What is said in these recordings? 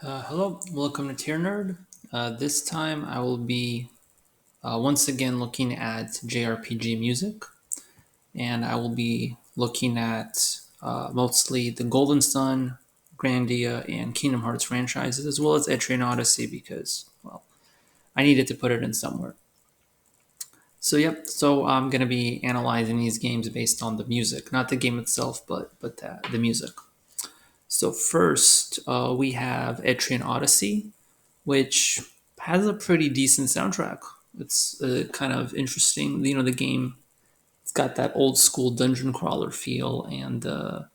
Hello, welcome to Tier Nerd. This time I will be once again looking at JRPG music, and I will be looking at mostly the Golden Sun, Grandia, and Kingdom Hearts franchises, as well as Etrian Odyssey, because, well, I needed to put it in somewhere. So I'm going to be analyzing these games based on the music, not the game itself, but the music. So first, we have Etrian Odyssey, which has a pretty decent soundtrack. It's kind of interesting. The game, it's got that old school dungeon crawler feel, and the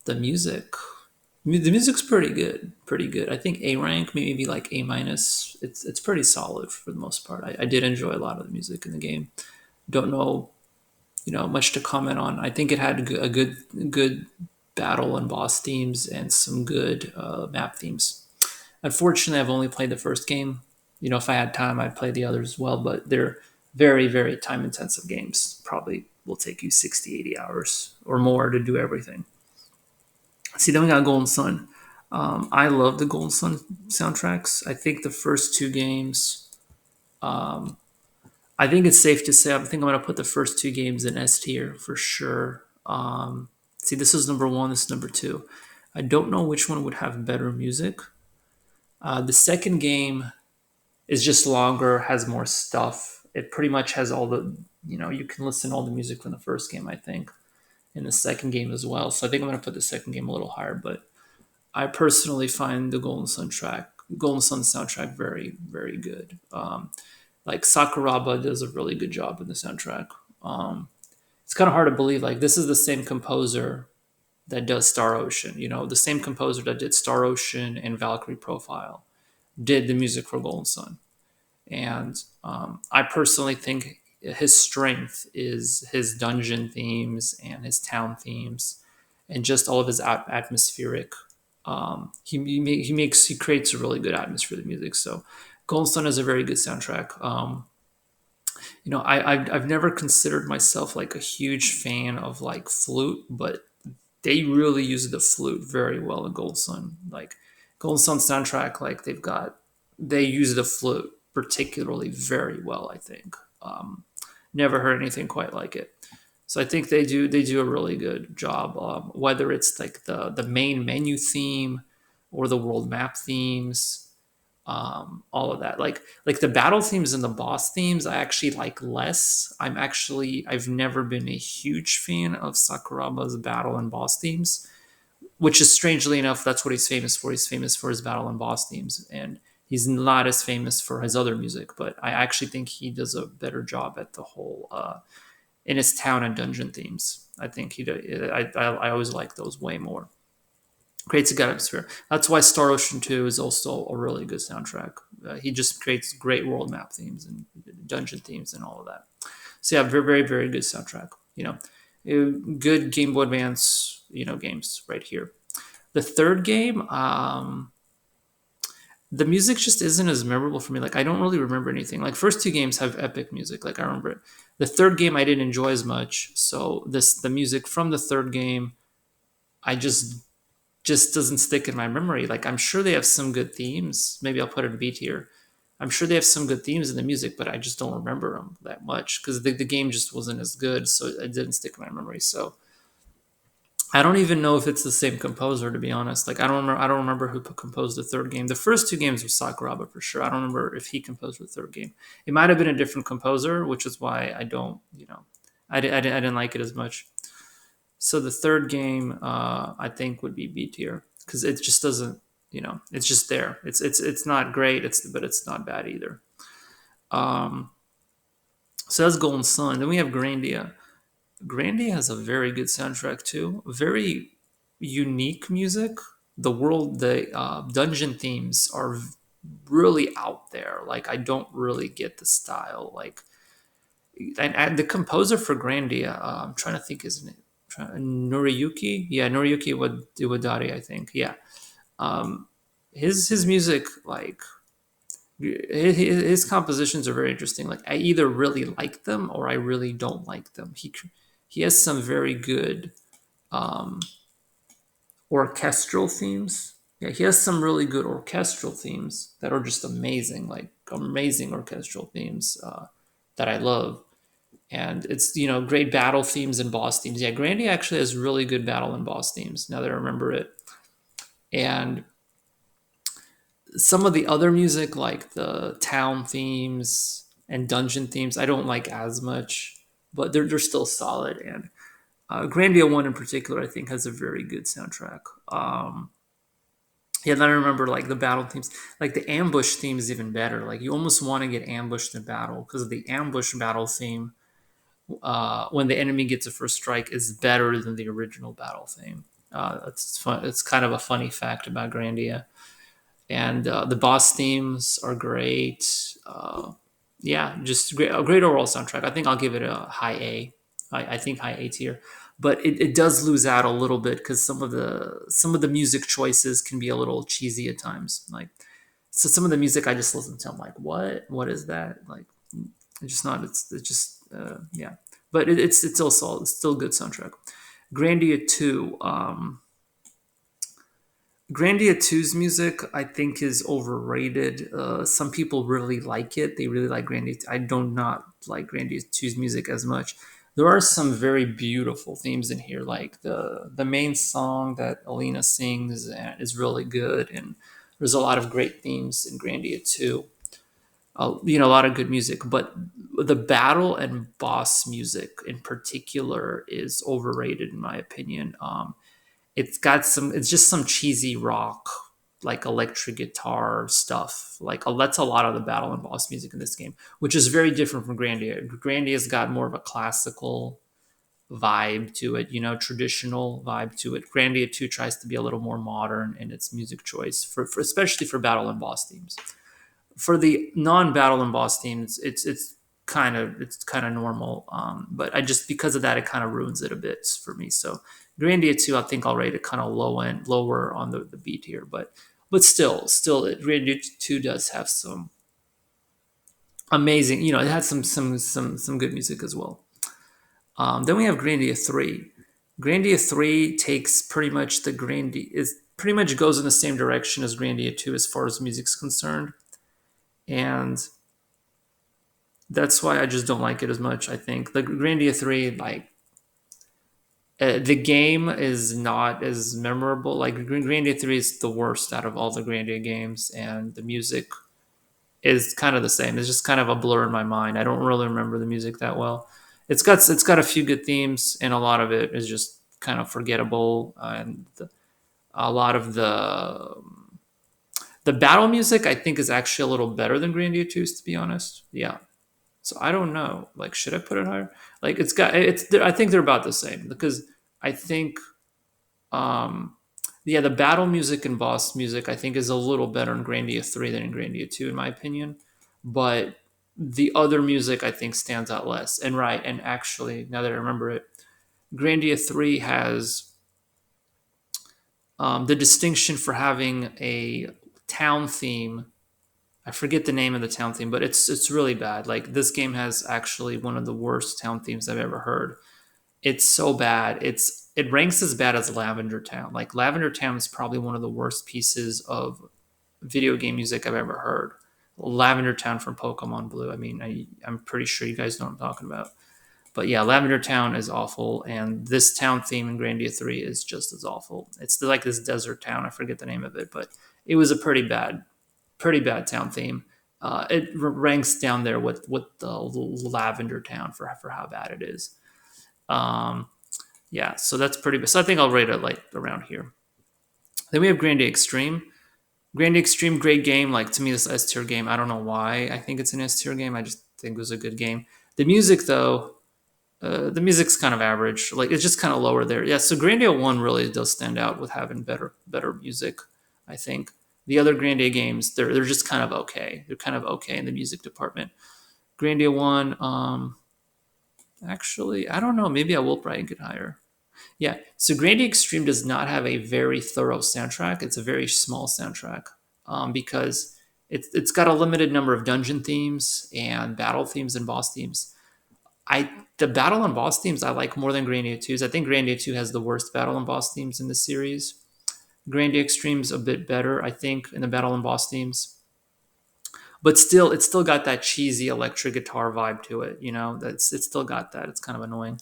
music. The music's pretty good, pretty good. I think A rank, maybe like A minus. It's pretty solid for the most part. I did enjoy a lot of the music in the game. Don't know, much to comment on. I think it had a good battle and boss themes and some good map themes. Unfortunately, I've only played the first game. If I had time, I'd play the others as well, but they're very, very time intensive games. Probably will take you 60, 80 hours or more to do everything. See, then we got Golden Sun. I love the Golden Sun soundtracks. I think the first two games, I think it's safe to say, I think I'm going to put the first two games in S tier for sure. See, this is number one, this is number two. I don't know which one would have better music. The second game is just longer, has more stuff. It pretty much has all the, you can listen to all the music from the first game, I think, in the second game as well. So I think I'm going to put the second game a little higher, but I personally find the Golden Sun soundtrack very, very good. Like Sakuraba does a really good job in the soundtrack. It's kind of hard to believe, like, this is the same composer that does Star Ocean, the same composer that did Star Ocean and Valkyrie Profile did the music for Golden Sun. And I personally think his strength is his dungeon themes and his town themes, and just all of his atmospheric. He creates a really good atmosphere of the music. So Golden Sun is a very good soundtrack. I've never considered myself like a huge fan of like flute, but they really use the flute very well in Gold Sun. Like Gold Sun soundtrack, like they use the flute particularly very well. I think never heard anything quite like it. So I think they do a really good job. Whether it's like the main menu theme or the world map themes, all of that. Like the battle themes and the boss themes, I actually like less. I've never been a huge fan of Sakuraba's battle and boss themes, which is strangely enough that's what he's famous for. He's famous for his battle and boss themes, and he's not as famous for his other music. But I actually think he does a better job at the whole in his town and dungeon themes. I think he. I always like those way more. Creates a good atmosphere. That's why Star Ocean 2 is also a really good soundtrack. He just creates great world map themes and dungeon themes and all of that. So yeah, very, very, very good soundtrack. Good Game Boy Advance, games right here. The third game, the music just isn't as memorable for me. Like I don't really remember anything. Like first two games have epic music. Like I remember it. The third game I didn't enjoy as much. So the music from the third game, I just doesn't stick in my memory. Like I'm sure they have some good themes. Maybe I'll put it in B tier. I'm sure they have some good themes in the music, but I just don't remember them that much because the game just wasn't as good, so it didn't stick in my memory. So I don't even know if it's the same composer, to be honest. Like I don't remember who composed the third game. The first two games was Sakuraba for sure. I don't remember if he composed the third game. It might have been a different composer, which is why I don't, I didn't like it as much. So the third game, I think, would be B tier because it just doesn't, it's just there. It's not great. But it's not bad either. Um, so that's Golden Sun. Then we have Grandia. Grandia has a very good soundtrack too. Very unique music. The dungeon themes are really out there. Like I don't really get the style. Like and the composer for Grandia, I'm trying to think his name. Noriyuki, yeah, Noriyuki Iwadari, I think, yeah. Um, his music, like his compositions are very interesting. Like I either really like them or I really don't like them. He has some very good um, orchestral themes Yeah, he has some really good orchestral themes that are just amazing, like amazing orchestral themes that I love. And it's great battle themes and boss themes. Yeah, Grandia actually has really good battle and boss themes. Now that I remember it, and some of the other music, like the town themes and dungeon themes, I don't like as much, but they're still solid. And Grandia One in particular, I think, has a very good soundtrack. Yeah, then I remember like the battle themes, like the ambush theme is even better. Like you almost want to get ambushed in battle because of the ambush battle theme. When the enemy gets a first strike, is better than the original battle theme. It's fun. It's kind of a funny fact about Grandia, and the boss themes are great. Yeah, just great, a great overall soundtrack. I think I'll give it a high A. I think high A tier, but it does lose out a little bit because some of the music choices can be a little cheesy at times. Like so, some of the music I just listen to, I'm like, what is that? Like, it's just not. It's just yeah. But it's still solid. It's still a good soundtrack. Grandia two. Grandia II's music, I think, is overrated. Some people really like it. They really like Grandia. I do not like Grandia II's music as much. There are some very beautiful themes in here, like the main song that Alina sings is really good, and there's a lot of great themes in Grandia II. A lot of good music, but the battle and boss music in particular is overrated in my opinion. It's just some cheesy rock, like electric guitar stuff. Like that's a lot of the battle and boss music in this game, which is very different from Grandia. Grandia's got more of a classical vibe to it, traditional vibe to it. Grandia 2 tries to be a little more modern in its music choice, for especially for battle and boss themes. For the non-battle and boss themes, it's kind of normal. But I just because of that, it kind of ruins it a bit for me. So Grandia 2, I think I'll rate it kind of lower on the beat here, but still, Grandia 2 does have some amazing. It has some good music as well. Then we have Grandia 3. Grandia 3 takes pretty much the Grandia is pretty much goes in the same direction as Grandia 2 as far as music's concerned, and that's why I just don't like it as much. I think the Grandia 3, like the game is not as memorable. Like Grandia 3 is the worst out of all the Grandia games, and the music is kind of the same. It's just kind of a blur in my mind. I don't really remember the music that well. It's got a few good themes, and a lot of it is just kind of forgettable. And a lot of the battle music, I think, is actually a little better than Grandia 2's, to be honest. Yeah. So I don't know. Like, should I put it higher? Like, I think they're about the same because I think, um, yeah, the battle music and boss music I think is a little better in Grandia 3 than in Grandia 2, in my opinion. But the other music I think stands out less. And right, and actually, now that I remember it, Grandia 3 has the distinction for having a town theme. I forget the name of the town theme, but it's really bad. Like this game has actually one of the worst town themes I've ever heard. It's so bad. It ranks as bad as Lavender Town. Like Lavender Town is probably one of the worst pieces of video game music I've ever heard. Lavender Town from Pokemon Blue. I mean, I'm pretty sure you guys know what I'm talking about. But yeah, Lavender Town is awful, and this town theme in Grandia 3 is just as awful. It's like this desert town. I forget the name of it, but it was a pretty bad town theme. It ranks down there with the Lavender Town for how bad it is. Um, yeah, so that's pretty bad. So I think I'll rate it like around here. Then we have Grandia Extreme. Grandia Extreme, great game. Like to me, this S tier game. I don't know why I think it's an S tier game. I just think it was a good game. The music though, the music's kind of average. Like it's just kind of lower there. Yeah, so Grandia One really does stand out with having better music. I think the other Grandia games they're just kind of okay. They're kind of okay in the music department. Grandia One, actually, I don't know. Maybe I will rank it higher. Yeah, so Grandia Extreme does not have a very thorough soundtrack. It's a very small soundtrack because it's got a limited number of dungeon themes and battle themes and boss themes. The battle and boss themes I like more than Grandia 2's. I think Grandia 2 has the worst battle and boss themes in the series. Grandia Extreme's a bit better, I think, in the battle and boss themes, but still, it's still got that cheesy electric guitar vibe to it. You know, that's it's still got that. It's kind of annoying.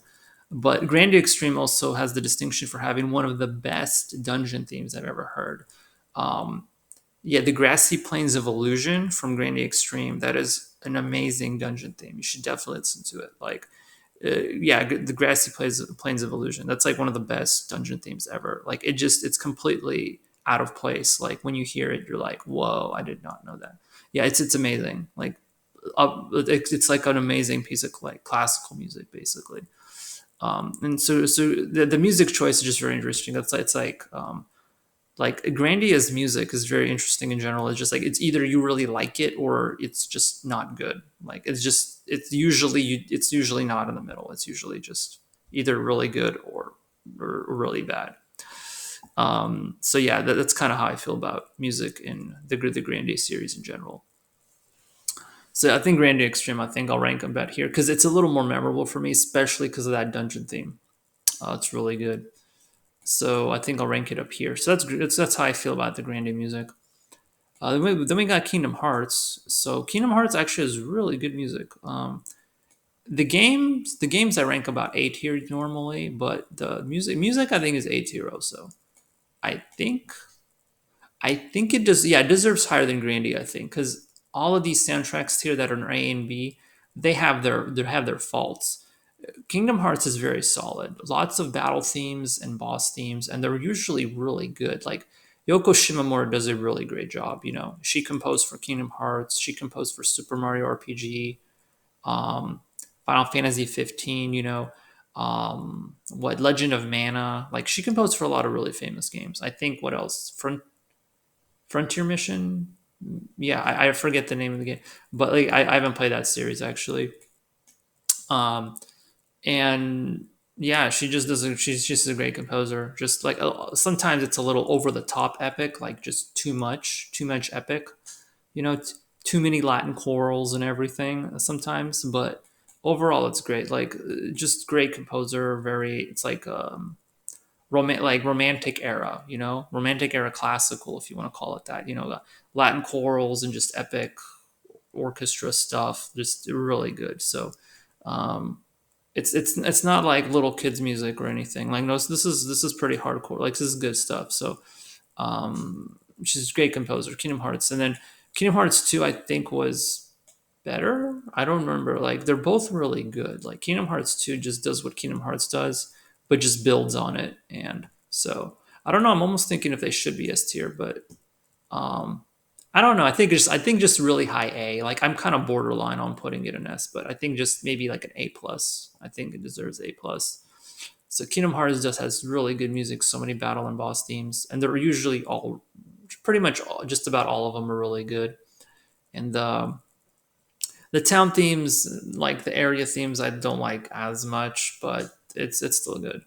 But Grandia Extreme also has the distinction for having one of the best dungeon themes I've ever heard. Um, yeah, the Grassy Plains of Illusion from Grandia Extreme. That is an amazing dungeon theme. You should definitely listen to it. Like, yeah, the Plains of Illusion. That's like one of the best dungeon themes ever. Like, it's completely out of place. Like when you hear it, you're like, whoa, I did not know that. Yeah, it's amazing. Like, it's like an amazing piece of like classical music, basically. And so the music choice is just very interesting. It's like Grandia's music is very interesting in general. It's just like it's either you really like it or it's just not good. Like it's usually not in the middle. It's usually just either really good or really bad. So yeah, that's kind of how I feel about music in the Grandia series in general. So I think Grandia Extreme, I think I'll rank them bet here because it's a little more memorable for me, especially because of that dungeon theme. It's really good. So I think I'll rank it up here. So that's how I feel about the Grandia music. Then we got Kingdom Hearts. So Kingdom Hearts actually has really good music. The games I rank about A tier normally, but the music I think is A tier also. I think I think it does. Yeah, it deserves higher than Grandia. I think because all of these soundtracks here that are A and B, they have their faults. Kingdom Hearts is very solid. Lots of battle themes and boss themes, and they're usually really good. Like Yoko Shimomura does a really great job. You know, she composed for Kingdom Hearts. She composed for Super Mario RPG, um, Final Fantasy 15. You know, what Legend of Mana. Like she composed for a lot of really famous games. I think what else? Frontier Mission. Yeah, I forget the name of the game, but like I haven't played that series actually. Um, and yeah, she just doesn't. She's just a great composer. Just like sometimes it's a little over the top epic, like just too much epic. You know, too many Latin chorals and everything sometimes. But overall, it's great. Like just great composer. Very. It's like like romantic era. You know, romantic era classical, if you want to call it that. You know, the Latin chorals and just epic orchestra stuff. Just really good. So. Um, it's not like little kids music or anything. Like no, this is pretty hardcore. Like this is good stuff. So she's a great composer. Kingdom Hearts, and then Kingdom Hearts 2 I think was better. I don't remember. Like they're both really good. Like Kingdom Hearts 2 just does what Kingdom Hearts does, but just builds on it. And so I don't know. I'm almost thinking if they should be S tier, but um, I don't know. I think just really high A. Like I'm kind of borderline on putting it in S, but I think just maybe like an A plus. I think it deserves A plus. So Kingdom Hearts just has really good music. So many battle and boss themes, and they're usually all pretty much just about all of them are really good. And the town themes, like the area themes, I don't like as much, but it's still good.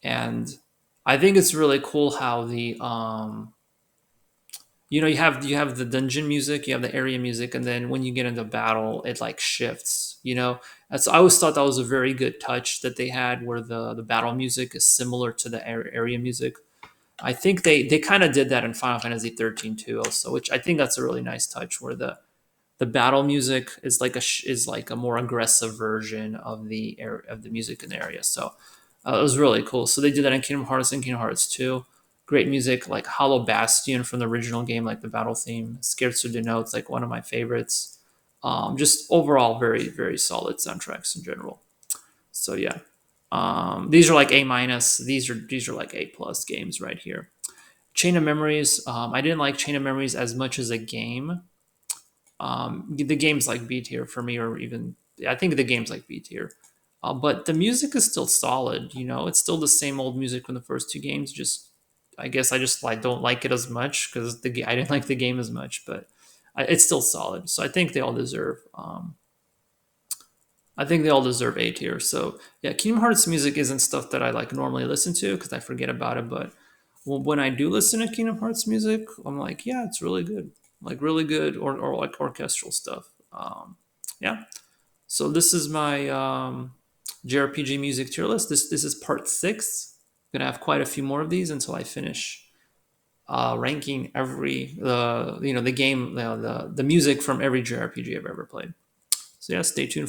And I think it's really cool how you have the dungeon music, you have the area music, and then when you get into battle it like shifts, and so I always thought that was a very good touch that they had where the battle music is similar to the area music. I think they kind of did that in Final Fantasy 13 too also, which I think that's a really nice touch where the battle music is like a more aggressive version of the music in the area. So it was really cool. So they did that in Kingdom Hearts and Kingdom Hearts 2. Great music, like Hollow Bastion from the original game, like the battle theme. Scherzo di Note, it's like one of my favorites. Just overall, very very solid soundtracks in general. So yeah, these are like A minus. These are like A plus games right here. Chain of Memories. I didn't like Chain of Memories as much as a game. The game's like B tier for me, or even I think the game's like B tier. But the music is still solid. It's still the same old music from the first two games. Just I guess I just like don't like it as much because I didn't like the game as much, but it's still solid. So I think they all deserve. I think they all deserve A tier. So yeah, Kingdom Hearts music isn't stuff that I like normally listen to because I forget about it. But when I do listen to Kingdom Hearts music, I'm like, yeah, it's really good, like really good, or like orchestral stuff. Yeah. So this is my JRPG music tier list. This is part 6. I'm gonna have quite a few more of these until I finish ranking every the game the music from every JRPG I've ever played. So yeah, stay tuned for